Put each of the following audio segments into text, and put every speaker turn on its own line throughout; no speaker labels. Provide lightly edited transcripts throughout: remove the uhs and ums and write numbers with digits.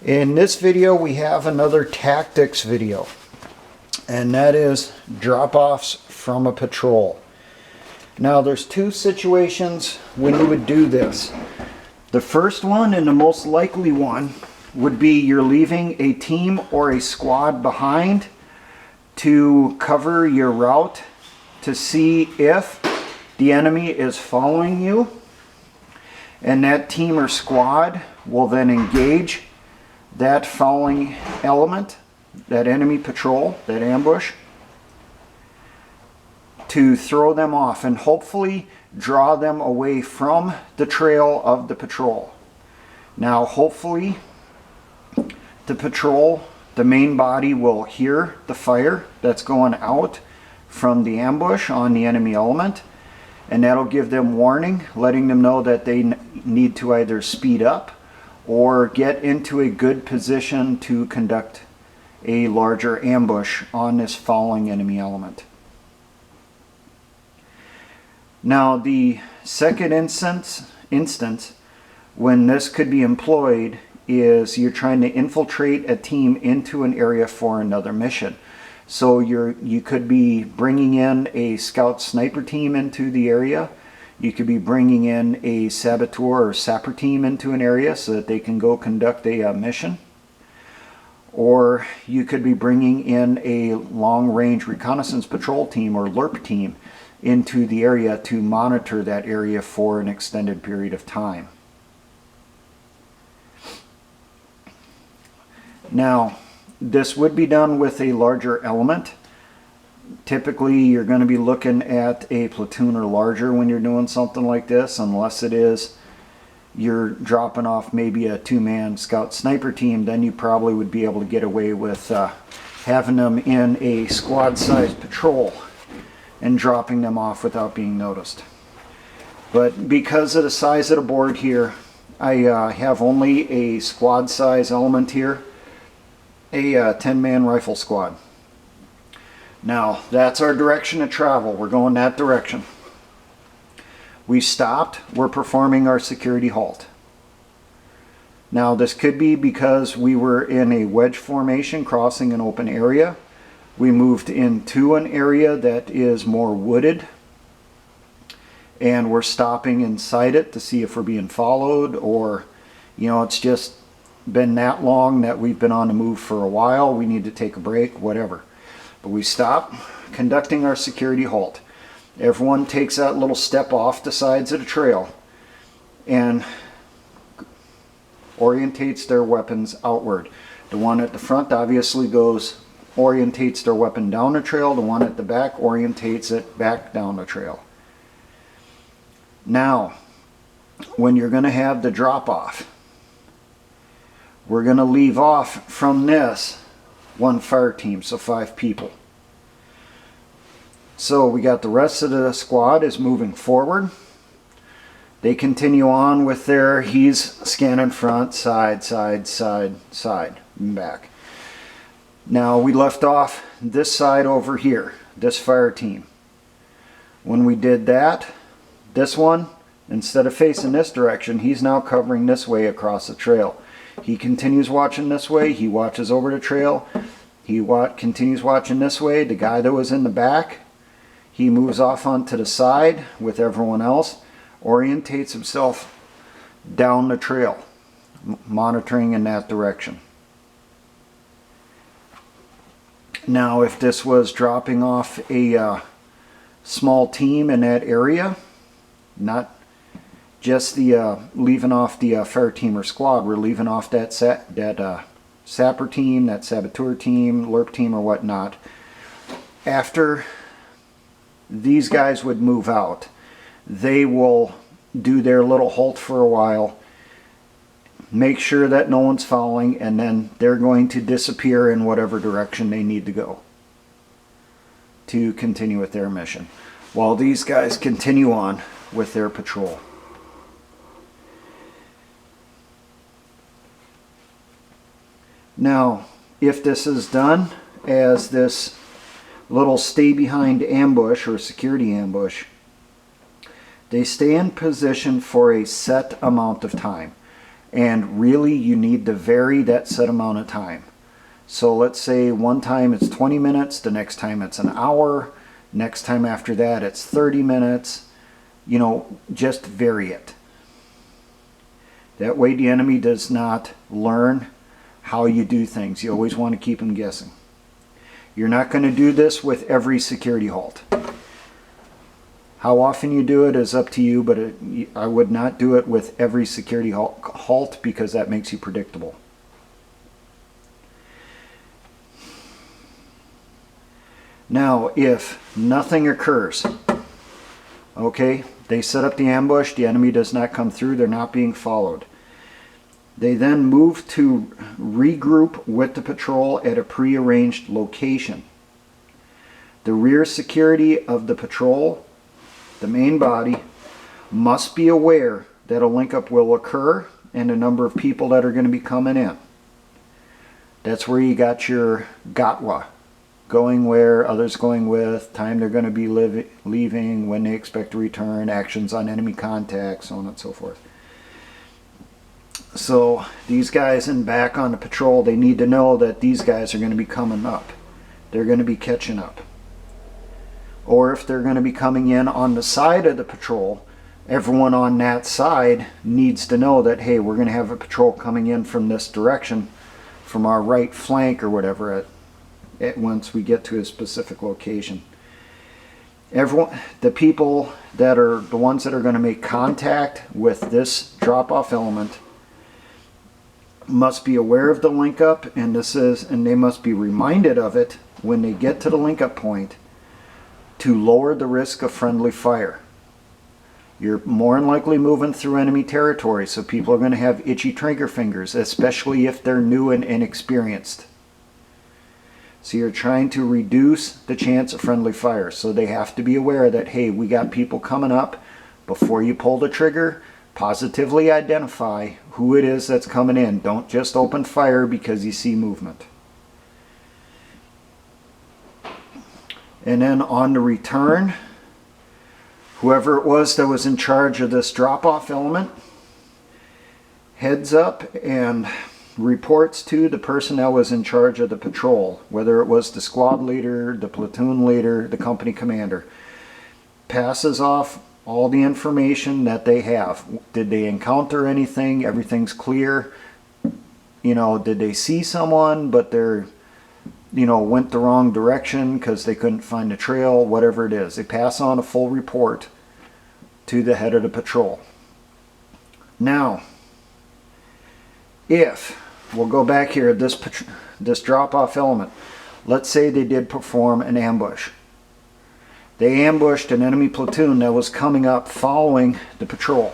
In this video we have another tactics video, and that is drop-offs from a patrol. Now there's two situations when you would do this. The first one, and the most likely one, would be you're leaving a team or a squad behind to cover your route to see if the enemy is following you, and that team or squad will then engage that following element, that enemy patrol, that ambush, to throw them off and hopefully draw them away from the trail of the patrol. Now hopefully the patrol, the main body, will hear the fire that's going out from the ambush on the enemy element, and that'll give them warning, letting them know that they need to either speed up or get into a good position to conduct a larger ambush on this following enemy element. Now the second instance when this could be employed is you're trying to infiltrate a team into an area for another mission. So you could be bringing in a scout sniper team into the area. You could be bringing in a saboteur or sapper team into an area so that they can go conduct a mission. Or you could be bringing in a long-range reconnaissance patrol team or LRP team into the area to monitor that area for an extended period of time. Now, this would be done with a larger element. Typically, you're going to be looking at a platoon or larger when you're doing something like this, unless it is you're dropping off maybe a two-man scout sniper team. Then you probably would be able to get away with having them in a squad-sized patrol and dropping them off without being noticed. But because of the size of the board here, I have only a squad-size element here, a 10-man rifle squad. Now that's our direction of travel. We're going that direction. We stopped. We're performing our security halt. Now this could be because we were in a wedge formation crossing an open area. We moved into an area that is more wooded, and we're stopping inside it to see if we're being followed, or it's just been that long that we've been on the move for a while. We need to take a break, whatever. But we stop, conducting our security halt. Everyone takes that little step off the sides of the trail and orientates their weapons outward. The one at the front obviously orientates their weapon down the trail. The one at the back orientates it back down the trail. Now, when you're going to have the drop off, we're going to leave off from this one fire team, so 5 people. So we got the rest of the squad is moving forward. They continue on with he's scanning front, side, side, side, side, and back. Now we left off this side over here, this fire team. When we did that, this one, instead of facing this direction, he's now covering this way across the trail. He continues watching this way. He watches over the trail. He continues watching this way. The guy that was in the back, he moves off onto the side with everyone else, orientates himself down the trail, monitoring in that direction. Now, if this was dropping off a small team in that area, not just the leaving off the fire team or squad, we're leaving off that sapper team, that saboteur team, LRP team, or whatnot. After these guys would move out, they will do their little halt for a while, make sure that no one's following, and then they're going to disappear in whatever direction they need to go to continue with their mission, while these guys continue on with their patrol. Now, if this is done as this little stay behind ambush or security ambush, they stay in position for a set amount of time. And really, you need to vary that set amount of time. So let's say one time it's 20 minutes, the next time it's an hour, next time after that it's 30 minutes. You know, just vary it. That way the enemy does not learn how you do things. You always want to keep them guessing. You're not going to do this with every security halt. How often you do it is up to you, but I would not do it with every security halt because that makes you predictable. Now, if nothing occurs, okay, they set up the ambush, the enemy does not come through, they're not being followed. They then move to regroup with the patrol at a prearranged location. The rear security of the patrol, the main body, must be aware that a link-up will occur and a number of people that are going to be coming in. That's where you got your GOTWA, going where, others going with, time they're going to be leaving, when they expect to return, actions on enemy contact, so on and so forth. So these guys in back on the patrol, they need to know that these guys are going to be coming up. They're going to be catching up. Or if they're going to be coming in on the side of the patrol, everyone on that side needs to know that, hey, we're going to have a patrol coming in from this direction, from our right flank or whatever, once we get to a specific location. Everyone, the people that are the ones that are going to make contact with this drop-off element must be aware of the link up, and they must be reminded of it when they get to the link up point to lower the risk of friendly fire. You're more than likely moving through enemy territory, so people are going to have itchy trigger fingers, especially if they're new and inexperienced. So you're trying to reduce the chance of friendly fire. So they have to be aware that, hey, we got people coming up. Before you pull the trigger, positively identify who it is that's coming in. Don't just open fire because you see movement. And then on the return, whoever it was that was in charge of this drop-off element heads up and reports to the person that was in charge of the patrol, whether it was the squad leader, the platoon leader, the company commander. Passes off all the information that they have. Did they encounter anything? Everything's clear. You know, did they see someone but they're, you know, went the wrong direction because they couldn't find the trail, whatever it is. They pass on a full report to the head of the patrol. Now, if, we'll go back here, this drop-off element, let's say they did perform an ambush. They ambushed an enemy platoon that was coming up following the patrol.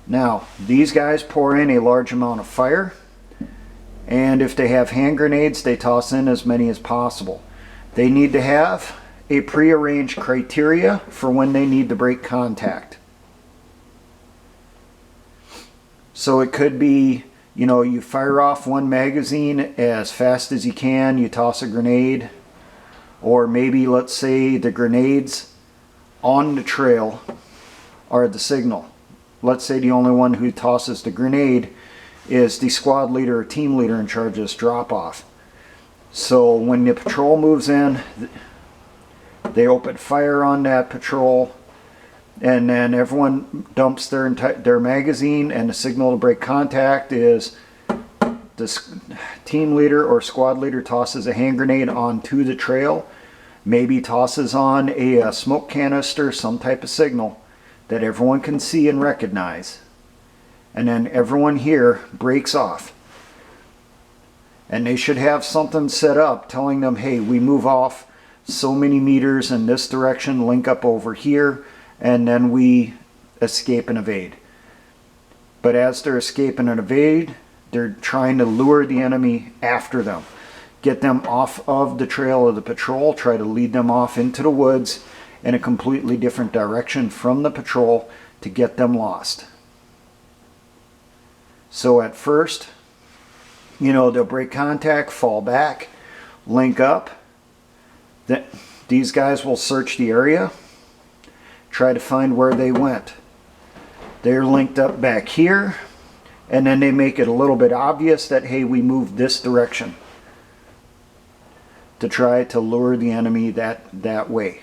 Now, these guys pour in a large amount of fire, and if they have hand grenades, they toss in as many as possible. They need to have a prearranged criteria for when they need to break contact. So it could be, you know, you fire off one magazine as fast as you can, you toss a grenade, or maybe let's say the grenades on the trail are the signal. Let's say the only one who tosses the grenade is the squad leader or team leader in charge of this drop-off. So when the patrol moves in, they open fire on that patrol, and then everyone dumps their magazine, and the signal to break contact is the team leader or squad leader tosses a hand grenade onto the trail, maybe tosses on a smoke canister, some type of signal that everyone can see and recognize. And then everyone here breaks off. And they should have something set up telling them, hey, we move off so many meters in this direction, link up over here, and then we escape and evade. But as they're escaping and evade, they're trying to lure the enemy after them. Get them off of the trail of the patrol, try to lead them off into the woods in a completely different direction from the patrol to get them lost. So at first, you know, they'll break contact, fall back, link up. These guys will search the area, try to find where they went. They're linked up back here, and then they make it a little bit obvious that, hey, we moved this direction to try to lure the enemy that way.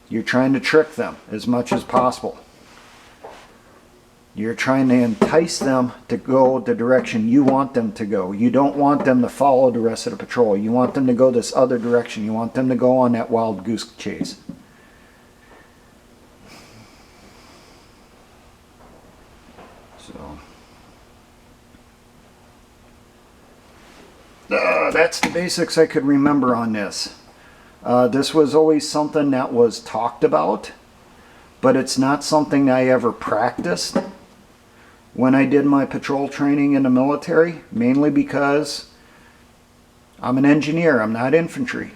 You're trying to trick them as much as possible. You're trying to entice them to go the direction you want them to go. You don't want them to follow the rest of the patrol. You want them to go this other direction. You want them to go on that wild goose chase. So that's the basics I could remember on this. This was always something that was talked about, but it's not something I ever practiced when I did my patrol training in the military, mainly because I'm an engineer, I'm not infantry.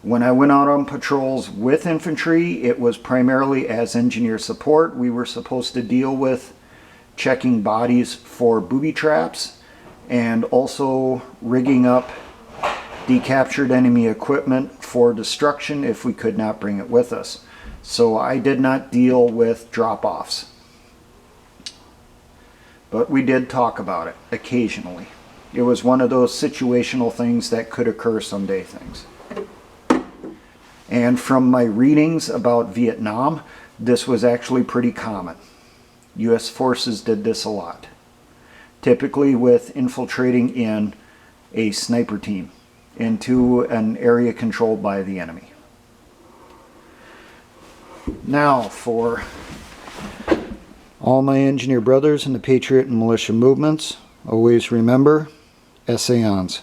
When I went out on patrols with infantry, it was primarily as engineer support. We were supposed to deal with checking bodies for booby traps and also rigging up decaptured enemy equipment for destruction if we could not bring it with us. So I did not deal with drop-offs. But we did talk about it occasionally. It was one of those situational things that could occur someday things. And from my readings about Vietnam, this was actually pretty common. U.S. forces did this a lot. Typically with infiltrating in a sniper team into an area controlled by the enemy. Now for all my engineer brothers in the Patriot and militia movements, always remember, essayons.